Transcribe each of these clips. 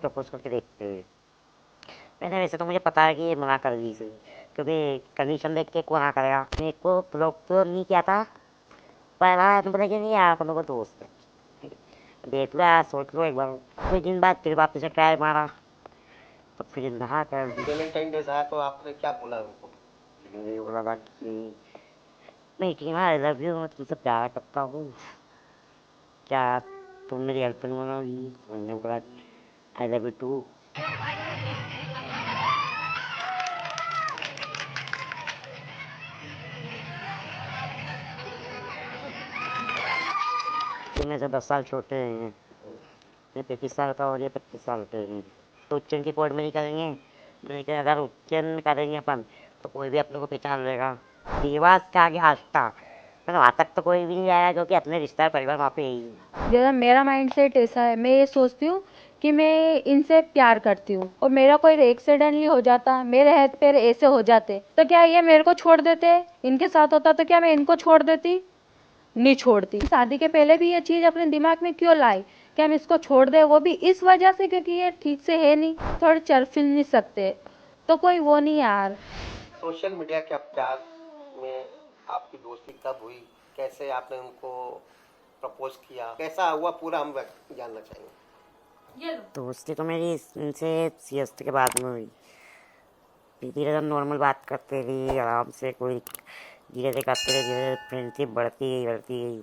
Propose करके देखते हैं। मैंने वैसे तो मुझे पता है कि ये मना कर दी थी, क्योंकि कंडीशन देख के कौन हाँ करेगा। मेरे को ब्लॉक तो नहीं किया था, पर हाँ तुम बोले कि नहीं यार, अपन लोग दोस्त है, देख लो यार, सोच लो एक बार। कुछ दिन बाद फिर वापस से ट्राई मारा, तो फिर हाँ कर दी। वैलेंटाइन डे आया तो आपने क्या बोला उनको? मैंने बोला था कि नहीं कि आई लव यू, मैं तुमसे प्यार करता हूँ, क्या तुम मेरी गर्लफ्रेंड बनोगी? मैंने बोला आई लव यू टू। मेरे से 10 साल छोटे हैं, मैं 35 साल का और ये 25 साल के हैं। तो उच्चन की कोर्ट में नहीं करेंगे। मैंने कहा अगर उच्चन में करेंगे अपन तो कोई भी अपने को पहचान लेगा। देवास के आगे आस्था, मतलब वहाँ तक तो कोई भी नहीं आएगा, क्योंकि अपने रिश्ता परिवार वहाँ पे यही है। जैसा मेरा माइंडसेट ऐसा है, मैं ये सोचती हूँ कि मैं इनसे प्यार करती हूँ और मेरा कोई एक्सीडेंटली हो जाता, मेरे हाथ पैर ऐसे हो जाते, तो क्या ये मेरे को छोड़ देते? इनके साथ होता तो क्या मैं इनको छोड़ देती? नहीं छोड़ती। शादी के पहले भी ये चीज अपने दिमाग में क्यों लाई कि हम इसको छोड़ दे? वो भी इस वजह से क्योंकि ये ठीक से है नहीं, थोड़े चल फिर नहीं सकते, तो कोई वो नहीं यार। सोशल मीडिया के प्यार में आपकी दोस्ती कब हुई? कैसे आपने उनको प्रपोज किया? कैसा हुआ पूरा हम जानना चाहेंगे। दोस्ती तो मेरी इनसे सीएसटी के बाद में हुई। धीरे धीरे नॉर्मल बात करते रही आराम से, कोई धीरे धीरे करते रहे, धीरे फ्रेंडशिप बढ़ती गई।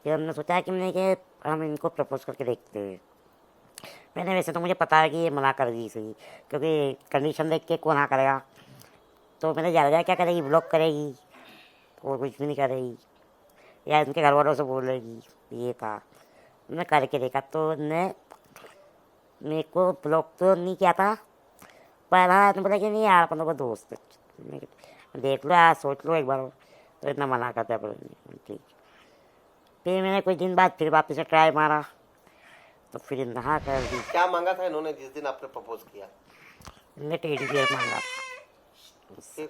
फिर हमने सोचा कि मैंने कि हम इनको प्रपोज करके देखते हैं। मैंने वैसे तो मुझे पता है कि ये मना कर दी थी, क्योंकि कंडीशन देख के कौन हाँ करेगा। तो मैंने ज़्यादा क्या करेगी, ब्लॉक करेगी और कुछ भी नहीं करेगी, या इनके घर वालों से बोलेगी। ये था, मैंने करके देखा तो ने मेरे को ब्लॉक तो नहीं किया था, पर हाँ तुम बोला कि नहीं यार, अपन लोग दोस्त है, देख लो यार, सोच लो एक बार। तो इतना मना करता है, ठीक। फिर मैंने कुछ दिन बाद फिर वापस से ट्राई मारा, तो फिर हाँ कर दी। क्या मांगा था इन्होंने जिस दिन आपने प्रपोज किया? इन्हें टेडी बियर मांगा। फिर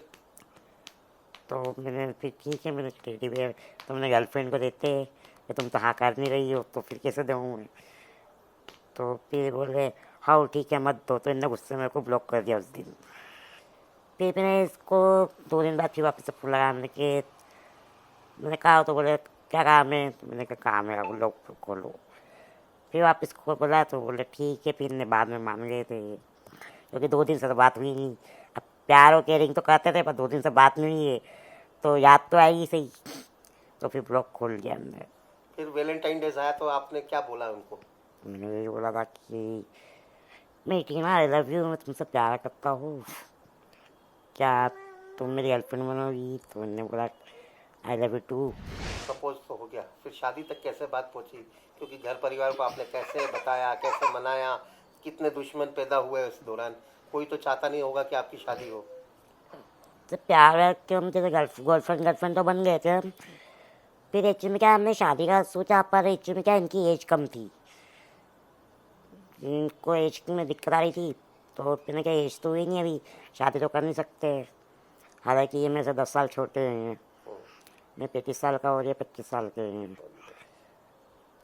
तो मैंने फिर ठीक है, मैंने टेडी बियर तो मैंने गर्लफ्रेंड को देते कि तुम तो हाँ कर नहीं रही हो, तो फिर कैसे दूँ मैं? तो फिर बोले हाँ ठीक है मत दो, तो इन्हें गुस्से मेरे को ब्लॉक कर दिया उस दिन। फिर मैंने इसको 2 दिन बाद फिर वापस से फोन लगा, मैंने कहा, तो बोले क्या काम है? तो मैंने कहा काम है, लोग खोलो। फिर वापस को बोला तो बोले ठीक है, फिर इन्हें बाद में मान गए थे, क्योंकि 2 दिन से तो बात हुई नहीं। अब प्यार और केयरिंग तो करते थे, पर 2 दिन से बात नहीं हुई है, तो याद तो आएगी सही। तो फिर ब्लॉक खोल दिया हमने। फिर वैलेंटाइन डे आया तो आपने क्या बोला उनको? मैंने यही बोला था कि मैं टीना आई लव यू, मैं तुमसे प्यार करता हूँ, क्या तुम मेरी गर्लफ्रेंड बनोगी? तो मैंने बोला I love you too. Propose तो हो गया, फिर शादी तक कैसे बात पहुंची? क्योंकि घर परिवार को आपने कैसे बताया, कैसे मनाया? कितने दुश्मन पैदा हुए उस दौरान? कोई तो चाहता नहीं होगा कि आपकी शादी हो। तो प्यार व्यार के हम जैसे गर्लफ्रेंड तो बन गए थे हम। फिर एक्चुअली में क्या, हमने शादी का सोचा, पर एक्चुअली में क्या, इनकी एज कम थी, इनको एज में दिक्कत आ रही थी। तो मैंने क्या, एज तो हुई नहीं अभी, शादी तो कर नहीं सकते। हालांकि ये मेरे से 10 साल छोटे हैं, मैं 35 साल का और ये 25 साल के हैं।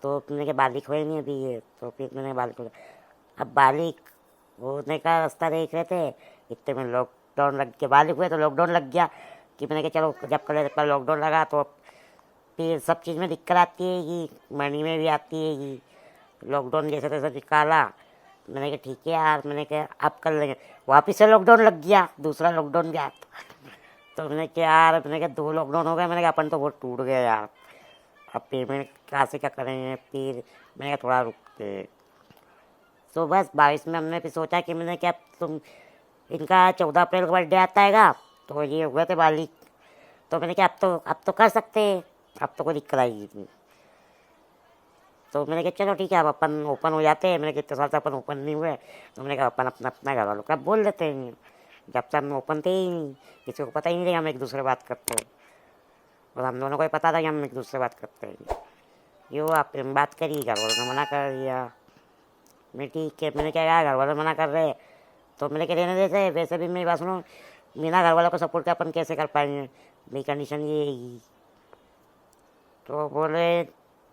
तो मैंने क्या, बालिक हुए नहीं अभी ये, तो फिर मैंने बालिक हो, अब बालिक होने का रास्ता देख रहे थे, इतने में लॉकडाउन लग गया। बालिक हुए तो लॉकडाउन लग गया, कि मैंने कहा चलो जब कर लॉकडाउन लगा, तो फिर सब चीज़ में दिक्कत आती है कि मनी में भी आती है कि लॉकडाउन जैसे तैसे निकाला। मैंने कहा ठीक है यार, मैंने कहा अब कर लेंगे। वापस से लॉकडाउन लग गया, दूसरा लॉकडाउन गया। तो मैंने कहा यार, मैंने कहा 2 लॉकडाउन हो गए, मैंने कहा अपन तो बहुत टूट गए यार, अब पेमेंट कहाँ से क्या करेंगे? फिर मैंने कहा थोड़ा रुकते। तो बस 22 में हमने फिर सोचा कि मैंने क्या, तुम इनका 14 अप्रैल का बर्थडे आता है, तो ये हुए थे बालिक। तो मैंने कहा अब तो कर सकते हैं, अब तो कोई दिक्कत आएगी नहीं। तो मैंने कहा चलो ठीक है, अब अपन ओपन हो जाते हैं। मैंने कहा इतने साल से अपन ओपन नहीं हुए, तो मैंने कहा अपन अपना अपना घर वालों का बोल देते हैं। जब तक हम ओपन थे ही नहीं, किसी को पता ही नहीं था हम एक दूसरे बात करते हैं, और हम दोनों को ही पता था कि हम एक दूसरे बात करते हैं। यो आप बात करी, घर वालों ने मना कर दिया। मैं ठीक है, मैंने क्या यार, घर वाले मना कर रहे, तो मैंने क्या रहने देते। वैसे भी मेरी बात सुनो, बिना घर वालों को सपोर्ट के अपन कैसे कर पाएंगे? मेरी कंडीशन ये है। तो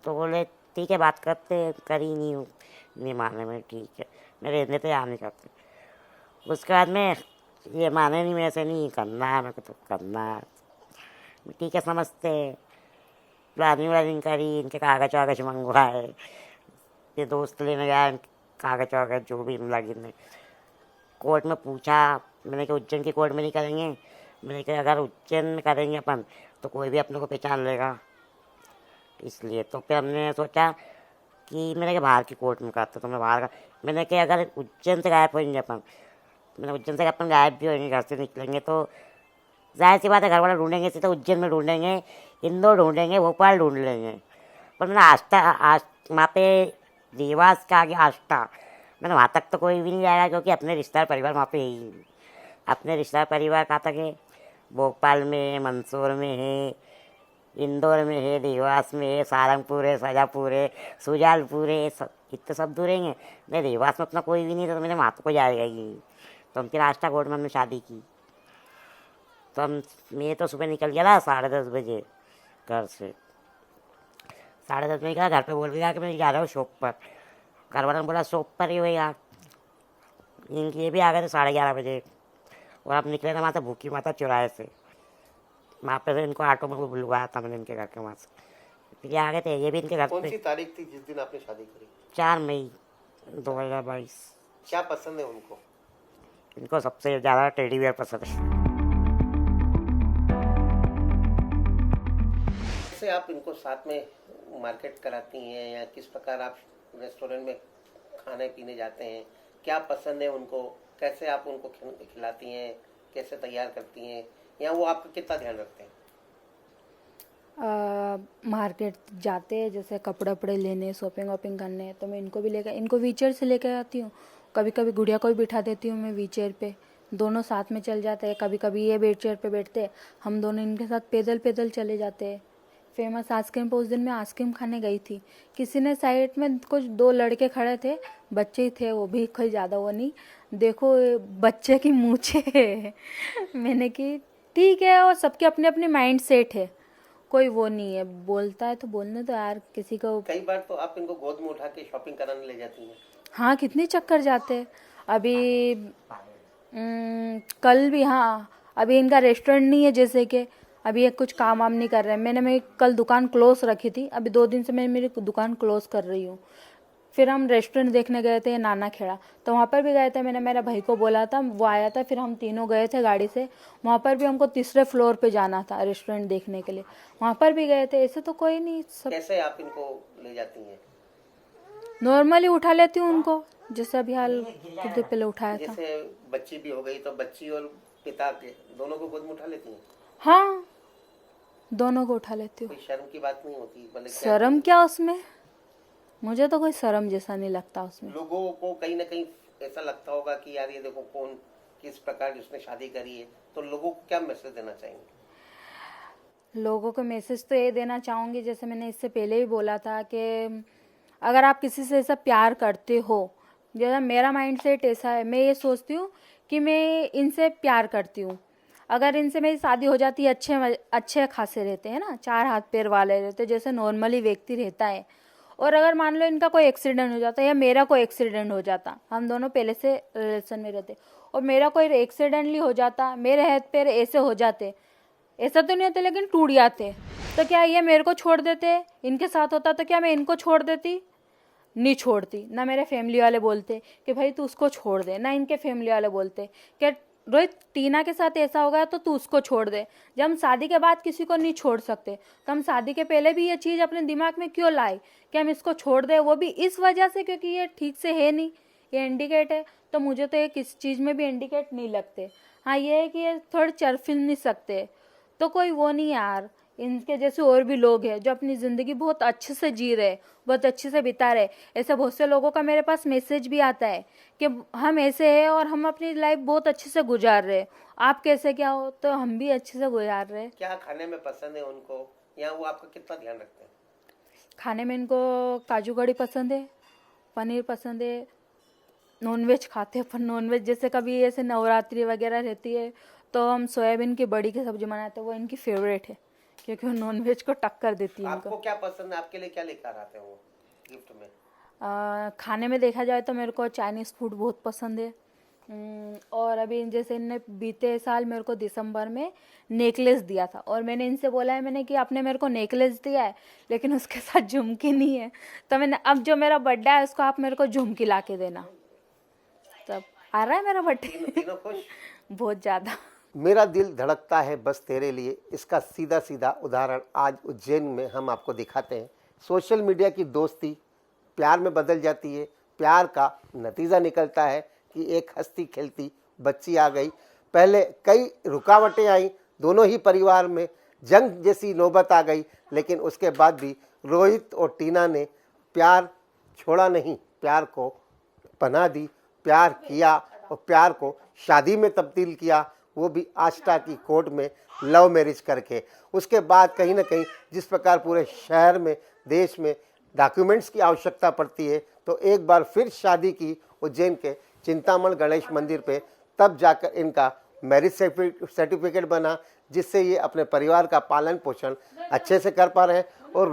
बोले ठीक है बात करते, करी नहीं हूँ, नहीं माने में ठीक है। मेरे रहने तो यहाँ नहीं करते। उसके बाद में ये माने नहीं, मेरे से नहीं करना है, मेरे को तो करना है। ठीक है समझते, प्लानिंग व्लानिंग करी, इनके कागज वागज मंगवाए, ये दोस्त लेने गया, कागज वागज जो भी लगे ने। कोर्ट में पूछा, मैंने कहा उज्जैन की कोर्ट में नहीं करेंगे, मैंने कहा अगर उज्जैन में करेंगे अपन तो कोई भी अपने को पहचान लेगा, इसलिए तो फिर हमने सोचा कि मैंने कहा बाहर की कोर्ट में करते, तो मैं बाहर का, मैंने कहा अगर उज्जैन से गायब होंगे अपन, मैंने उज्जैन से अपन गायब भी होंगे, घर से निकलेंगे तो जाहिर सी बात है घर वाले ढूंढेंगे, इसी तो उज्जैन में ढूंढेंगे, इंदौर ढूंढेंगे, भोपाल ढूंढ लेंगे। पर मैंने वहाँ पे देवास का आगे आस्था, मैंने वहाँ तक तो कोई भी नहीं जाएगा, क्योंकि अपने रिश्तेदार परिवार वहाँ पे ही, अपने रिश्तेदार परिवार कहाँ तक है, भोपाल में है, मंदसौर में है, इंदौर में है, देवास में है, सारंगपुर है, शाजापुर है, सुजालपुर है, इतने सब दूर रहेंगे। नहीं देवास में अपना कोई भी नहीं, तो मैंने वहाँ तो कोई जाएगा ही। तो हम फिर आस्था कोर्ट में हमने शादी की। तो मैं तो सुबह निकल गया था 10:30 बजे घर से, 10:30 बजे निकला, घर पे बोल गया कि मैं जा रहा हूँ शॉप पर। घर वालों ने बोला शॉप पर ही होएगा। इनके ये भी आ गए थे 11:30 बजे, और अब निकले थे वहाँ से भूखी माता चौराहे से, वहाँ पे इनको ऑटो में बुलवाया था मैंने इनके घर के वहाँ से, फिर ये आ गए थे। ये भी इनके घर कौन सी पे तारीख थी जिस दिन आपने शादी करी? 4 मई 2022। क्या पसंद है उनको? इनको सबसे ज़्यादा टेडी बियर पसंद है। कैसे आप इनको साथ में मार्केट कराती हैं, या किस प्रकार आप रेस्टोरेंट में खाने पीने जाते हैं? क्या पसंद है उनको, कैसे आप उनको खिलाती हैं, कैसे तैयार करती हैं, या वो आपका कितना ध्यान रखते हैं? मार्केट जाते हैं जैसे कपड़े वपड़े लेने, शॉपिंग वॉपिंग करने, तो मैं इनको भी लेकर, इनको व्हीचेयर से लेकर आती हूँ। कभी कभी गुड़िया को भी बिठा देती हूँ मैं व्हीचेयर पे, दोनों साथ में चल जाते हैं। कभी कभी ये व्हीचेयर पे बैठते हैं, हम दोनों इनके साथ पैदल पैदल चले जाते हैं। फेमस आइसक्रीम पे उस दिन मैं आइसक्रीम खाने गई थी, किसी ने साइड में कुछ 2 लड़के खड़े थे, बच्चे ही थे, वो भी कोई ज़्यादा वो नहीं, देखो बच्चे की मूछें मैंने की ठीक है, और सबके अपने अपने माइंड सेट है, कोई वो नहीं है, बोलता है तो बोलने तो यार, किसी को। कई बार तो आप इनको गोद में उठा के शॉपिंग कराने ले जाती हैं। हाँ, कितने चक्कर जाते हैं। अभी कल भी, हाँ अभी इनका रेस्टोरेंट नहीं है, जैसे कि अभी ये कुछ काम वाम नहीं कर रहे हैं। मैं कल दुकान क्लोज रखी थी, अभी 2 दिन से मैं मेरी दुकान क्लोज कर रही हूँ। फिर हम रेस्टोरेंट देखने गए थे नाना खेड़ा, तो वहाँ पर भी गए थे। मैंने मेरे भाई को बोला था, वो आया था, फिर हम तीनों गए थे गाड़ी से। वहाँ पर भी हमको 3रे फ्लोर पे जाना था रेस्टोरेंट देखने के लिए, वहाँ पर भी गए थे। ऐसे तो कोई नहीं, सब कैसे आप इनको ले जाती हैं? नॉर्मली उठा लेती हूँ उनको, जैसे अभी हाल कुछ देर पहले उठाया था। जैसे बच्ची भी हो गई तो बच्ची और पिता के दोनों को गोद में उठा लेती हैं? हाँ, दोनों को उठा लेती हूँ। कोई शर्म की बात नहीं होती? भले शर्म क्या उसमें, मुझे तो कोई शर्म जैसा नहीं लगता उसमें। लोगों को कहीं ना कहीं ऐसा लगता होगा कि यार ये देखो कौन किस प्रकार जिसने शादी करी है, तो लोगों को क्या मैसेज देना चाहेंगे? लोगों को मैसेज तो ये देना चाहूँगी, जैसे मैंने इससे पहले भी बोला था, कि अगर आप किसी से ऐसा प्यार करते हो, जैसा मेरा माइंड सेट ऐसा है, मैं ये सोचती हूँ कि मैं इनसे प्यार करती हूँ। अगर इनसे मेरी शादी हो जाती है, अच्छे खासे रहते हैं ना, 4 हाथ पैर वाले रहते, जैसे नॉर्मली व्यक्ति रहता है, और अगर मान लो इनका कोई एक्सीडेंट हो जाता है या मेरा कोई एक्सीडेंट हो जाता, हम दोनों पहले से रिलेशन में रहते, और मेरा कोई एक्सीडेंटली हो जाता, मेरे हाथ पैर ऐसे हो जाते, ऐसा तो नहीं होता लेकिन टूट जाते, तो क्या ये मेरे को छोड़ देते? इनके साथ होता तो क्या मैं इनको छोड़ देती? नहीं छोड़ती। ना मेरे फैमिली वाले बोलते कि भाई तू उसको छोड़ दे, ना इनके फैमिली वाले बोलते कि रोहित टीना के साथ ऐसा हो गया तो तू उसको छोड़ दे। जब हम शादी के बाद किसी को नहीं छोड़ सकते, तो हम शादी के पहले भी ये चीज़ अपने दिमाग में क्यों लाए कि हम इसको छोड़ दें? वो भी इस वजह से क्योंकि ये ठीक से है नहीं, ये इंडिकेट है। तो मुझे तो ये किस चीज़ में भी इंडिकेट नहीं लगते। हाँ, ये है कि ये थोड़े चरफिल नहीं सकते, तो कोई वो नहीं यार। इनके जैसे और भी लोग हैं जो अपनी ज़िंदगी बहुत अच्छे से जी रहे, बहुत अच्छे से बिता रहे। ऐसे बहुत से लोगों का मेरे पास मैसेज भी आता है कि हम ऐसे हैं और हम अपनी लाइफ बहुत अच्छे से गुजार रहे, आप कैसे क्या हो? तो हम भी अच्छे से गुजार रहे। क्या खाने में पसंद है उनको, या वो आपका कितना ध्यान रखते हैं? खाने में इनको काजू कड़ी पसंद है, पनीर पसंद है। नॉनवेज खाते हैं, पर नॉनवेज जैसे कभी ऐसे नवरात्रि वगैरह रहती है तो हम सोयाबीन की बड़ी की सब्जी बनाते हैं, वो इनकी फेवरेट है क्योंकि वो नॉनवेज को टक्कर देती है इनको। आपको क्या पसंद है? आपके लिए क्या लेकर आते हैं वो गिफ्ट में? खाने में देखा जाए तो मेरे को चाइनीज़ फूड बहुत पसंद है। और अभी जैसे इनने बीते साल मेरे को दिसंबर में नेकलेस दिया था और मैंने इनसे बोला है मैंने कि आपने मेरे को नेकलेस दिया है लेकिन उसके साथ झुमकी नहीं है, तो मैंने अब जो मेरा बर्थडे है उसको आप मेरे को झुमकी ला के देना। तब आ रहा है मेरा बर्थडे। तीनों खुश? बहुत ज़्यादा। मेरा दिल धड़कता है बस तेरे लिए, इसका सीधा सीधा उदाहरण आज उज्जैन में हम आपको दिखाते हैं। सोशल मीडिया की दोस्ती प्यार में बदल जाती है। प्यार का नतीजा निकलता है कि एक हंसती खेलती बच्ची आ गई। पहले कई रुकावटें आई, दोनों ही परिवार में जंग जैसी नौबत आ गई, लेकिन उसके बाद भी रोहित और टीना ने प्यार छोड़ा नहीं, प्यार को पनाह दी, प्यार किया और प्यार को शादी में तब्दील किया, वो भी आष्टा की कोर्ट में लव मैरिज करके। उसके बाद कहीं ना कहीं जिस प्रकार पूरे शहर में देश में डॉक्यूमेंट्स की आवश्यकता पड़ती है, तो एक बार फिर शादी की उज्जैन के चिंतामण गणेश मंदिर पे, तब जाकर इनका मैरिज सर्टिफिकेट बना, जिससे ये अपने परिवार का पालन पोषण अच्छे से कर पा रहे हैं। और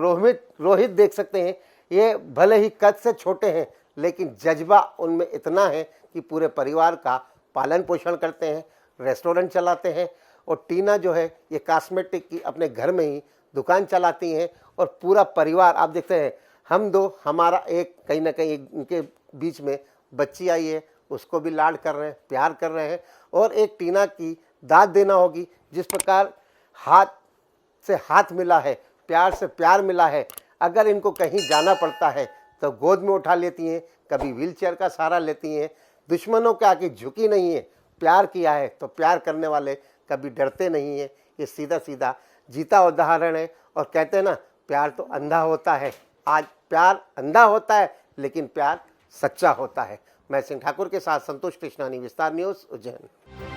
रोहित देख सकते हैं, ये भले ही कद से छोटे हैं लेकिन जज्बा उनमें इतना है कि पूरे परिवार का पालन पोषण करते हैं, रेस्टोरेंट चलाते हैं। और टीना जो है ये कॉस्मेटिक की अपने घर में ही दुकान चलाती हैं और पूरा परिवार आप देखते हैं, हम दो, हमारा एक, कहीं ना कहीं इनके बीच में बच्ची आई है, उसको भी लाड कर रहे हैं, प्यार कर रहे हैं। और एक टीना की दाद देना होगी, जिस प्रकार हाथ से हाथ मिला है, प्यार से प्यार मिला है। अगर इनको कहीं जाना पड़ता है तो गोद में उठा लेती हैं, कभी व्हीलचेयर का सहारा लेती हैं, दुश्मनों के आगे झुकी नहीं है। प्यार किया है तो प्यार करने वाले कभी डरते नहीं हैं। ये सीधा सीधा जीता उदाहरण है। और कहते हैं ना, प्यार तो अंधा होता है। आज प्यार अंधा होता है लेकिन प्यार सच्चा होता है। मैं सिंह ठाकुर के साथ संतोष कृष्णानी, विस्तार न्यूज़, उज्जैन।